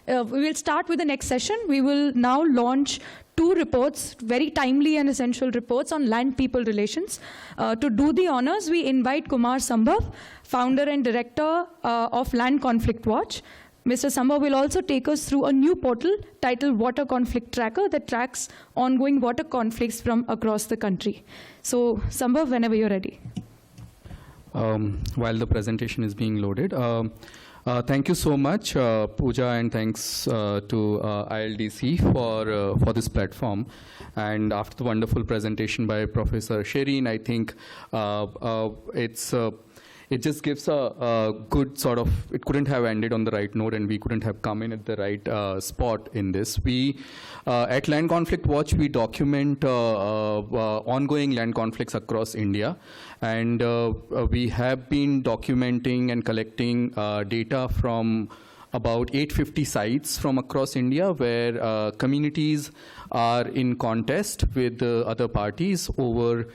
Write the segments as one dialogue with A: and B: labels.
A: We will start with the next session. We will now launch 2 reports, very timely and essential reports on land-people relations. To do the honors, we invite Kumar Sambhav, founder and director of Land Conflict Watch. Mr. Sambhav will also take us through a new portal titled Water Conflict Tracker that tracks ongoing water conflicts from across the country. So, Sambhav, whenever you're ready.
B: While the presentation is being loaded, thank you so much, Pooja, and thanks to ILDC for this platform. And after the wonderful presentation by Professor Shereen, I think it just gives a good sort of, it couldn't have ended on the right note, and we couldn't have come in at the right spot in this. We, at Land Conflict Watch, we document ongoing land conflicts across India. And we have been documenting and collecting data from about 850 sites from across India where communities are in contest with other parties over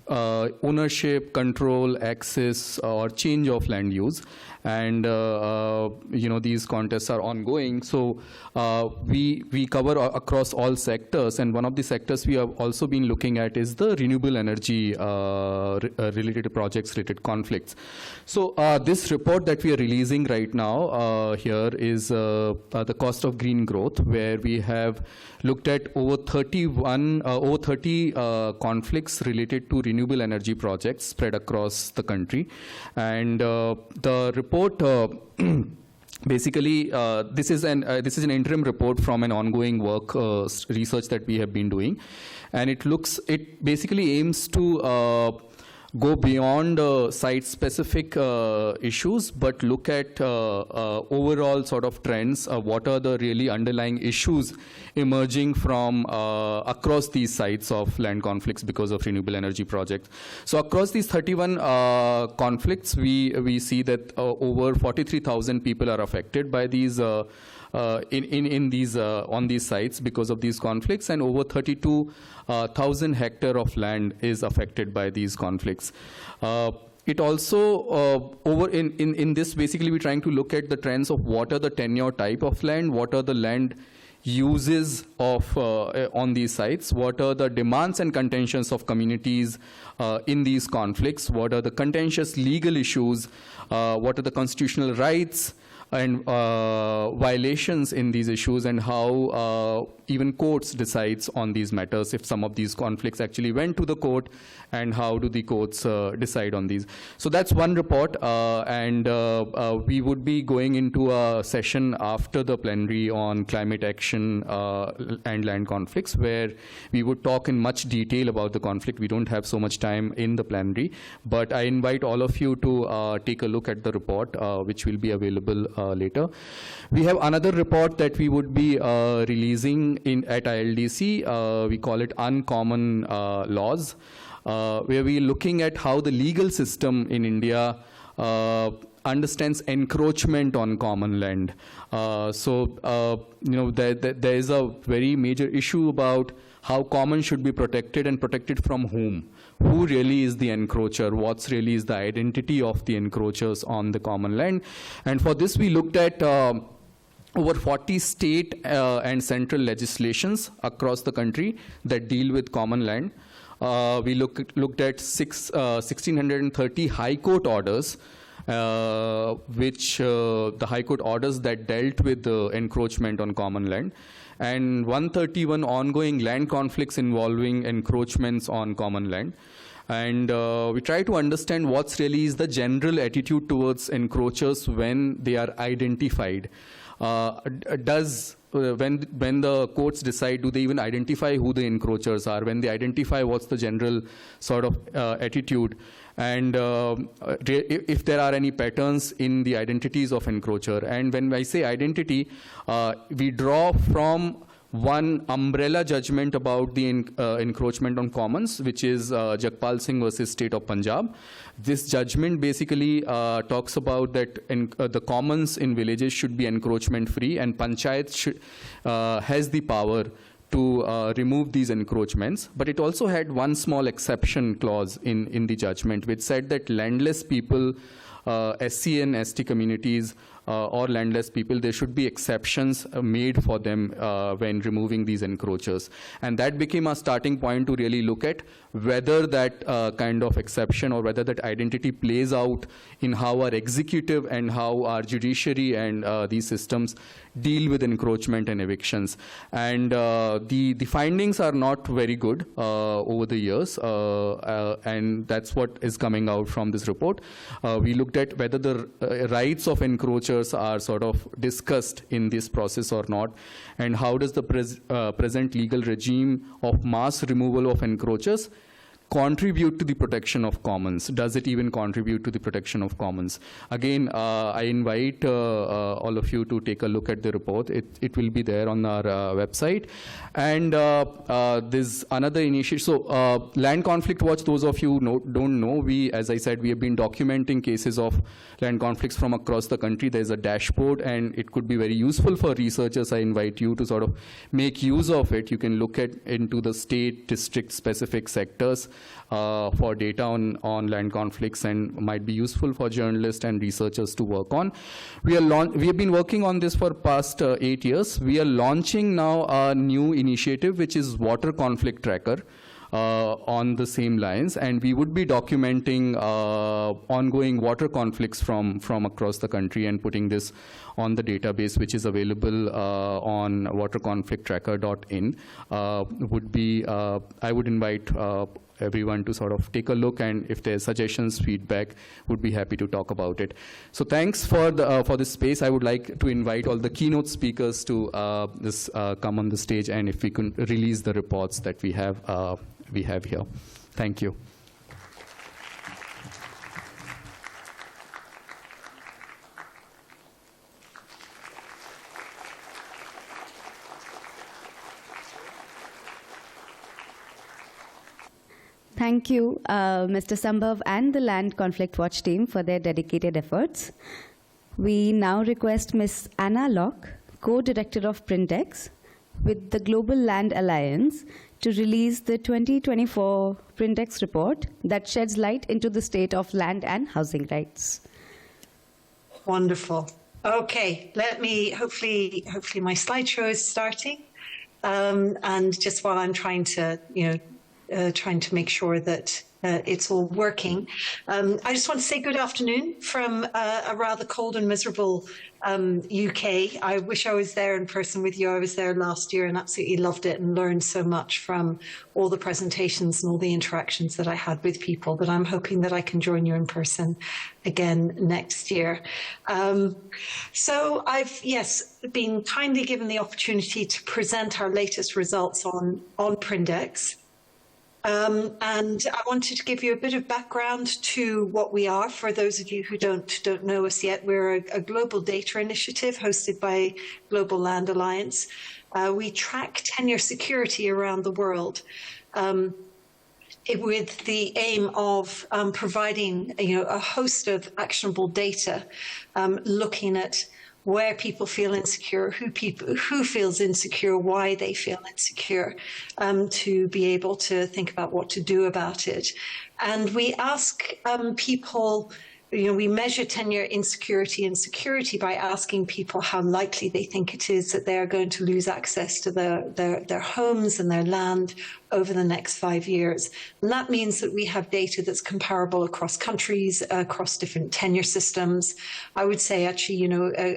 B: ownership, control, access, or change of land use. And these contests are ongoing. So we cover across all sectors, and one of the sectors we have also been looking at is the renewable energy related projects related conflicts. So this report that we are releasing right now here is the cost of green growth, where we have looked at over 30 conflicts related to renewable energy projects spread across the country. And the report basically, this is an interim report from an ongoing work research that we have been doing, and it basically aims to go beyond site-specific issues, but look at overall sort of trends. What are the really underlying issues emerging from across these sites of land conflicts because of renewable energy projects? So across these 31 conflicts, we see that over 43,000 people are affected by these on these sites because of these conflicts, and over 32,000 hectares of land is affected by these conflicts. It also, in this, basically we're trying to look at the trends of what are the tenure type of land, what are the land uses of on these sites, what are the demands and contentions of communities in these conflicts, what are the contentious legal issues, what are the constitutional rights and violations in these issues, and how even courts decides on these matters if some of these conflicts actually went to the court, and how do the courts decide on these. So that's one report, and we would be going into a session after the plenary on climate action and land conflicts, where we would talk in much detail about the conflict. We don't have so much time in the plenary, but I invite all of you to take a look at the report, which will be available later. We have another report that we would be releasing at ILDC. We call it Uncommon Laws, where we're looking at how the legal system in India understands encroachment on common land. There is a very major issue about how common should be protected, and protected from whom. Who really is the encroacher? What's really is the identity of the encroachers on the common land? And for this, we looked at over 40 state and central legislations across the country that deal with common land. We looked at 1,630 high court orders, which the high court orders that dealt with the encroachment on common land, and 131 ongoing land conflicts involving encroachments on common land. And we try to understand what's really is the general attitude towards encroachers when they are identified. When the courts decide, do they even identify who the encroachers are? When they identify, what's the general sort of attitude? And if there are any patterns in the identities of encroacher. And when I say identity, we draw from one umbrella judgment about the encroachment on commons, which is Jagpal Singh versus State of Punjab. This judgment basically talks about that the commons in villages should be encroachment free, and panchayat has the power to remove these encroachments. But it also had one small exception clause in the judgment, which said that landless people, SC and ST communities, or landless people, there should be exceptions made for them when removing these encroachers. And that became a starting point to really look at whether that kind of exception or whether that identity plays out in how our executive and how our judiciary and these systems deal with encroachment and evictions. And the findings are not very good over the years, and that's what is coming out from this report. We looked at whether the rights of encroachers are sort of discussed in this process or not, and how does the present legal regime of mass removal of encroachers contribute to the protection of commons? Does it even contribute to the protection of commons? Again, I invite all of you to take a look at the report. It will be there on our website. And there's another initiative. So Land Conflict Watch, those of you who don't know, we, as I said, we have been documenting cases of land conflicts from across the country. There's a dashboard, and it could be very useful for researchers. I invite you to sort of make use of it. You can look into the state, district specific sectors for data on land conflicts, and might be useful for journalists and researchers to work on. We have been working on this for past 8 years. We are launching now a new initiative, which is Water Conflict Tracker, on the same lines, and we would be documenting ongoing water conflicts from across the country and putting this on the database, which is available on waterconflicttracker.in. I would invite everyone to sort of take a look, and if there's suggestions, feedback, would be happy to talk about it. So thanks for this space. I would like to invite all the keynote speakers to come on the stage, and if we can release the reports that we have here. Thank you.
C: Thank you, Mr. Sambhav and the Land Conflict Watch team for their dedicated efforts. We now request Ms. Anna Locke, co-director of Printex with the Global Land Alliance, to release the 2024 Printex report that sheds light into the state of land and housing rights.
D: Wonderful. Okay, let me, hopefully my slideshow is starting. And just while I'm trying to make sure that it's all working. I just want to say good afternoon from a rather cold and miserable UK. I wish I was there in person with you. I was there last year and absolutely loved it and learned so much from all the presentations and all the interactions that I had with people, but I'm hoping that I can join you in person again next year. So I've, been kindly given the opportunity to present our latest results on Printex. And I wanted to give you a bit of background to what we are. For those of you who don't know us yet, we're a global data initiative hosted by Global Land Alliance. We track tenure security around the world with the aim of providing a host of actionable data, looking at where people feel insecure, who feels insecure, why they feel insecure, to be able to think about what to do about it. And we ask people, we measure tenure insecurity and security by asking people how likely they think it is that they are going to lose access to their homes and their land over the next 5 years. And that means that we have data that's comparable across countries, across different tenure systems. I would say actually,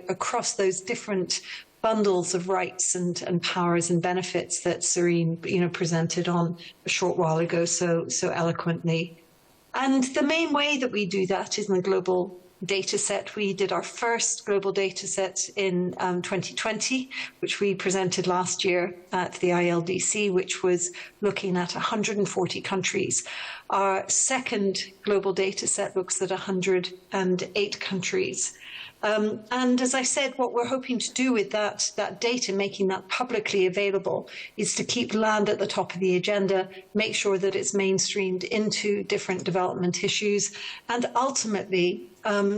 D: across those different bundles of rights and powers and benefits that Serene, presented on a short while ago so eloquently. And the main way that we do that is in the global data set. We did our first global data set in 2020, which we presented last year at the ILDC, which was looking at 140 countries. Our second global data set looks at 108 countries. And as I said, what we're hoping to do with that data, making that publicly available, is to keep land at the top of the agenda, make sure that it's mainstreamed into different development issues, and ultimately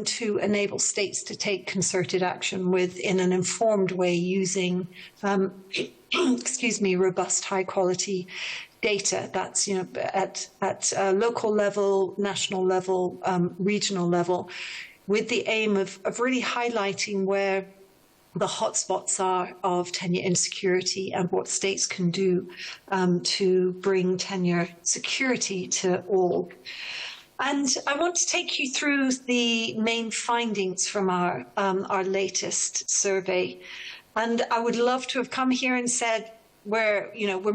D: to enable states to take concerted action in an informed way using, robust, high-quality data. That's at local level, national level, regional level. with the aim of really highlighting where the hotspots are of tenure insecurity and what states can do to bring tenure security to all. And I want to take you through the main findings from our latest survey. And I would love to have come here and said, we're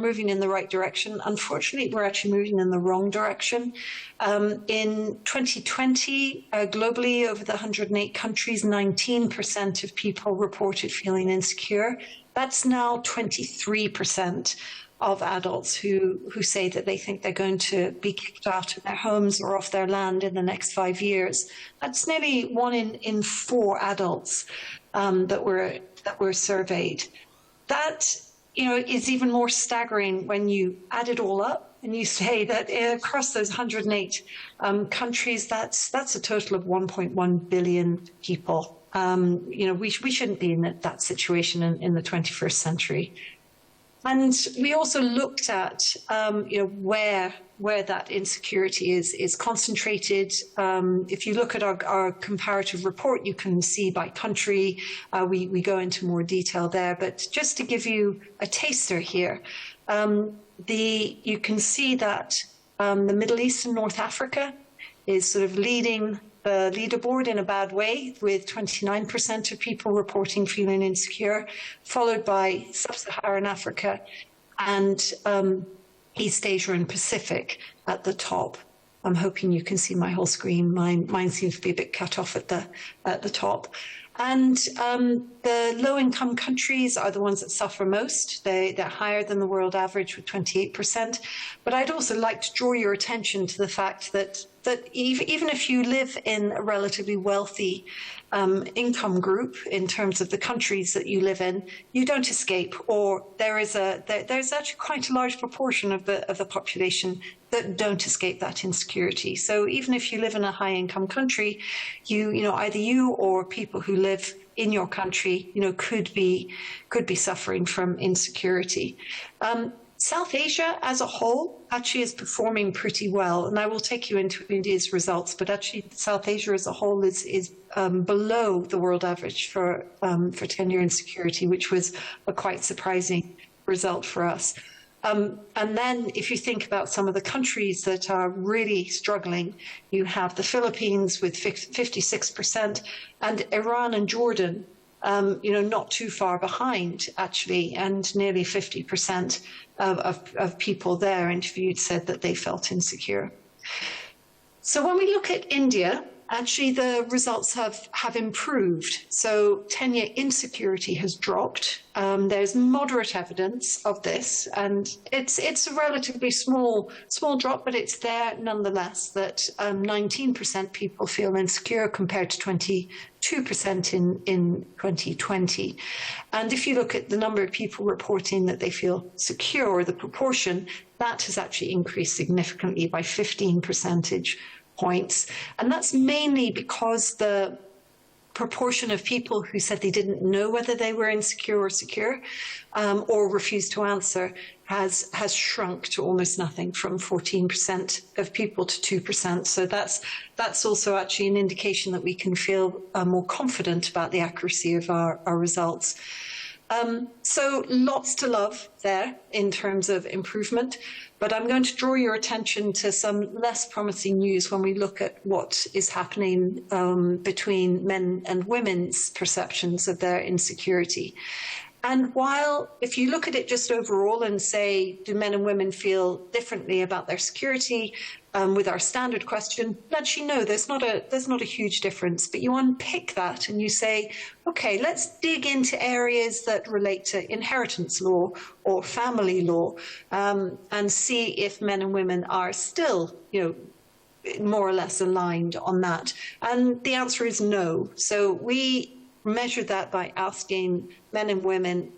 D: moving in the right direction. Unfortunately, we're actually moving in the wrong direction. In 2020, globally, over the 108 countries, 19% of people reported feeling insecure. That's now 23% of adults who say that they think they're going to be kicked out of their homes or off their land in the next 5 years. That's nearly 1 in 4 adults that were surveyed. That is even more staggering when you add it all up and you say that across those 108 countries, that's a total of 1.1 billion people. We shouldn't be in that situation in the 21st century. And we also looked at, where that insecurity is concentrated. If you look at our comparative report, you can see by country. We go into more detail there. But just to give you a taster here, you can see that the Middle East and North Africa is sort of leading the leaderboard in a bad way, with 29% of people reporting feeling insecure, followed by Sub-Saharan Africa and East Asia and Pacific at the top. I'm hoping you can see my whole screen. Mine seems to be a bit cut off at the top. And the low-income countries are the ones that suffer most. They're higher than the world average with 28%. But I'd also like to draw your attention to the fact that even if you live in a relatively wealthy income group in terms of the countries that you live in, you don't escape, or there's actually quite a large proportion of the population that don't escape that insecurity. So even if you live in a high-income country, either you or people who live in your country, could be suffering from insecurity. South Asia as a whole actually is performing pretty well, and I will take you into India's results, but actually South Asia as a whole is below the world average for tenure insecurity, which was a quite surprising result for us. And then if you think about some of the countries that are really struggling, you have the Philippines with 56% and Iran and Jordan, not too far behind, actually, and nearly 50% of people there interviewed said that they felt insecure. So when we look at India, actually the results have improved. So tenure insecurity has dropped. There's moderate evidence of this, and it's a relatively small drop, but it's there nonetheless, that 19% people feel insecure compared to 22% in 2020. And if you look at the number of people reporting that they feel secure, the proportion, that has actually increased significantly by 15 percentage points. And that's mainly because the proportion of people who said they didn't know whether they were insecure or secure, or refused to answer, has shrunk to almost nothing, from 14% of people to 2%. So that's also actually an indication that we can feel more confident about the accuracy of our results. So lots to love there in terms of improvement, but I'm going to draw your attention to some less promising news when we look at what is happening between men and women's perceptions of their insecurity. And while, if you look at it just overall and say, do men and women feel differently about their security, with our standard question, actually, no, there's not a huge difference. But you unpick that and you say, okay, let's dig into areas that relate to inheritance law or family law, and see if men and women are still, more or less aligned on that. And the answer is no. So we measure that by asking men and women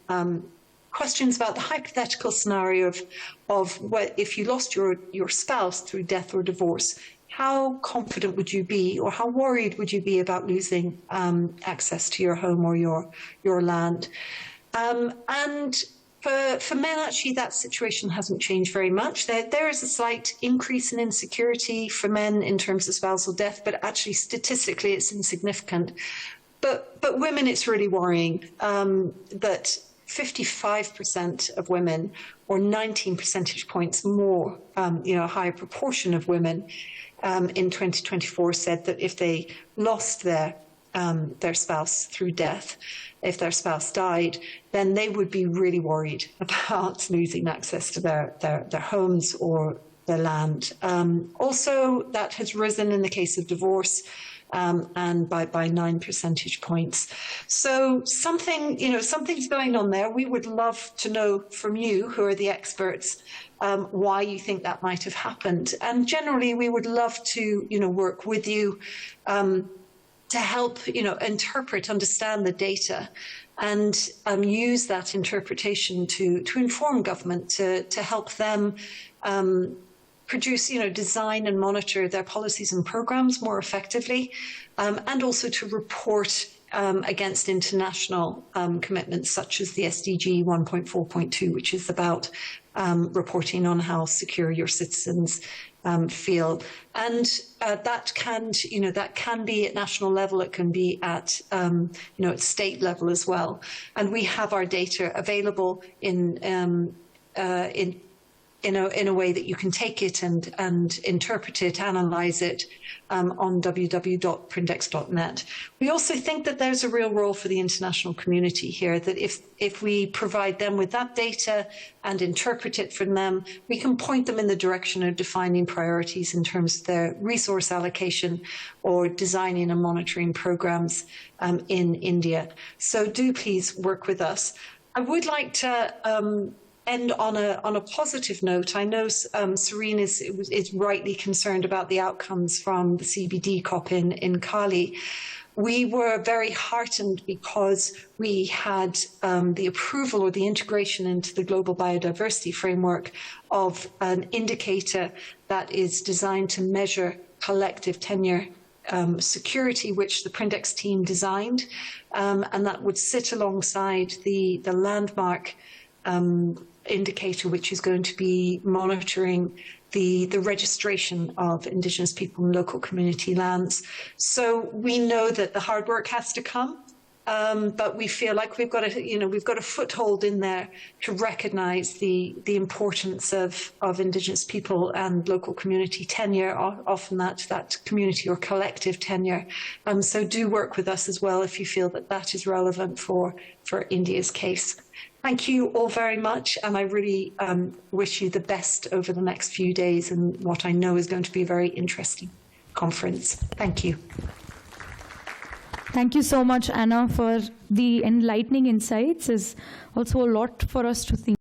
D: questions about the hypothetical scenario of what, if you lost your spouse through death or divorce, how confident would you be, or how worried would you be about losing access to your home or your land? And For men, actually, that situation hasn't changed very much. There is a slight increase in insecurity for men in terms of spousal death, but actually statistically it's insignificant. But women, it's really worrying that 55% of women, or 19 percentage points more, a higher proportion of women in 2024 said that if they lost their spouse through death, if their spouse died, then they would be really worried about losing access to their homes or their land. Also, that has risen in the case of divorce, and by 9 percentage points. So something's going on there. We would love to know from you, who are the experts, why you think that might have happened. And generally, we would love to, work with you to help, understand the data and use that interpretation to inform government, to help them produce, design and monitor their policies and programs more effectively, and also to report against international commitments such as the SDG 1.4.2, which is about reporting on how secure your citizens feel. And that can be at national level, it can be at at state level as well. And we have our data available in a way that you can take it and interpret it, analyze it on www.prindex.net. We also think that there's a real role for the international community here, that if we provide them with that data and interpret it from them, we can point them in the direction of defining priorities in terms of their resource allocation or designing and monitoring programs in India. So do please work with us. I would like to end on a positive note. I know Serene is rightly concerned about the outcomes from the CBD COP in Cali. We were very heartened because we had the approval or the integration into the Global Biodiversity Framework of an indicator that is designed to measure collective tenure security, which the Prindex team designed, and that would sit alongside the landmark indicator, which is going to be monitoring the registration of Indigenous people and local community lands. So we know that the hard work has to come, but we feel like we've got a foothold in there to recognise the importance of Indigenous people and local community tenure, often that community or collective tenure. So do work with us as well if you feel that is relevant for India's case. Thank you all very much, and I really wish you the best over the next few days and what I know is going to be a very interesting conference. Thank you.
A: Thank you so much, Anna, for the enlightening insights. Is also a lot for us to think.